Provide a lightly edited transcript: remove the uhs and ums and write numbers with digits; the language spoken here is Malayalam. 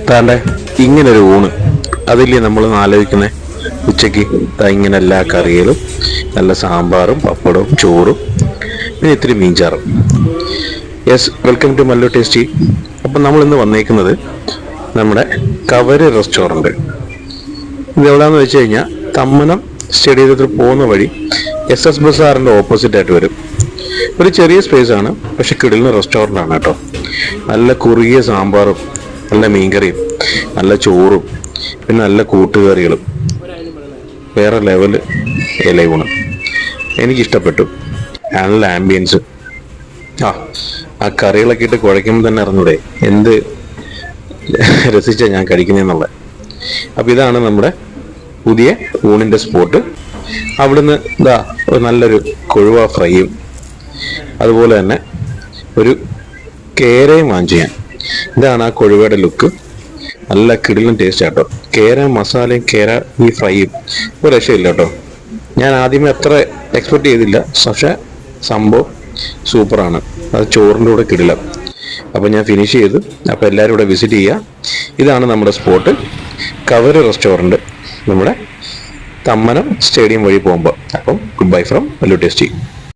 താണ്ടെ ഇങ്ങനൊരു ഊണ്, അതില്ലേ നമ്മൾ ആലോചിക്കുന്നത്. ഉച്ചയ്ക്ക് ഇങ്ങനെ എല്ലാ കറികളും, നല്ല സാമ്പാറും പപ്പടവും ചോറും, പിന്നെ ഇത്തിരി മീൻചാറും. Yes, welcome to Mallu tasty. അപ്പം നമ്മൾ ഇന്ന് വന്നേക്കുന്നത് നമ്മുടെ കവര് റെസ്റ്റോറൻറ്റ്. ഇത് എവിടെയാണെന്ന് വെച്ച് കഴിഞ്ഞാൽ തമ്മനം സ്റ്റേഡിയത്തിൽ പോകുന്ന വഴി SS ബസാറിൻ്റെ ഓപ്പോസിറ്റ് ആയിട്ട് വരും. ഒരു ചെറിയ സ്പേസ് ആണ്, പക്ഷെ കിടിലൻ റെസ്റ്റോറൻ്റ് ആണ് കേട്ടോ. നല്ല കുറുകിയ സാമ്പാറും, നല്ല മീൻകറിയും, നല്ല ചോറും, പിന്നെ നല്ല കൂട്ടുകറികളും, വേറെ ലെവല് ഇലയൂണ്. എനിക്കിഷ്ടപ്പെട്ടു. നല്ല ആംബിയൻസ്. ആ കറികളൊക്കെ ഇട്ട് കുഴയ്ക്കുമ്പോൾ തന്നെ അറിഞ്ഞൂടെ എന്ത് രസിച്ചാണ് ഞാൻ കഴിക്കുന്നതെന്നുള്ളത്. അപ്പം ഇതാണ് നമ്മുടെ പുതിയ ഊണിൻ്റെ സ്പോട്ട്. അവിടുന്ന് നല്ലൊരു കൊഴുവ ഫ്രൈയും, അതുപോലെ തന്നെ ഒരു കേരയും വാങ്ങിച്ചു ഞാൻ. ഇതാണ് ആ കൊഴുവയുടെ ലുക്ക്. നല്ല കിടിലൻ ടേസ്റ്റ് ആട്ടോ. കേര മസാലയും കേര ഈ ഫ്രൈയും ഒരു രക്ഷയില്ല കേട്ടോ. ഞാൻ ആദ്യമേ അത്ര എക്സ്പെക്ട് ചെയ്തില്ല, പക്ഷെ സംഭവം സൂപ്പറാണ്. അത് ചോറിൻ്റെ കൂടെ കിടിലം. അപ്പം ഞാൻ ഫിനിഷ് ചെയ്തു. അപ്പം എല്ലാവരും ഇവിടെ വിസിറ്റ് ചെയ്യുക. ഇതാണ് നമ്മുടെ സ്പോട്ട്, കവര് റെസ്റ്റോറൻറ്റ്, നമ്മുടെ തമ്മനം സ്റ്റേഡിയം വഴി പോകുമ്പോൾ. അപ്പം good bye from Mallu tasty.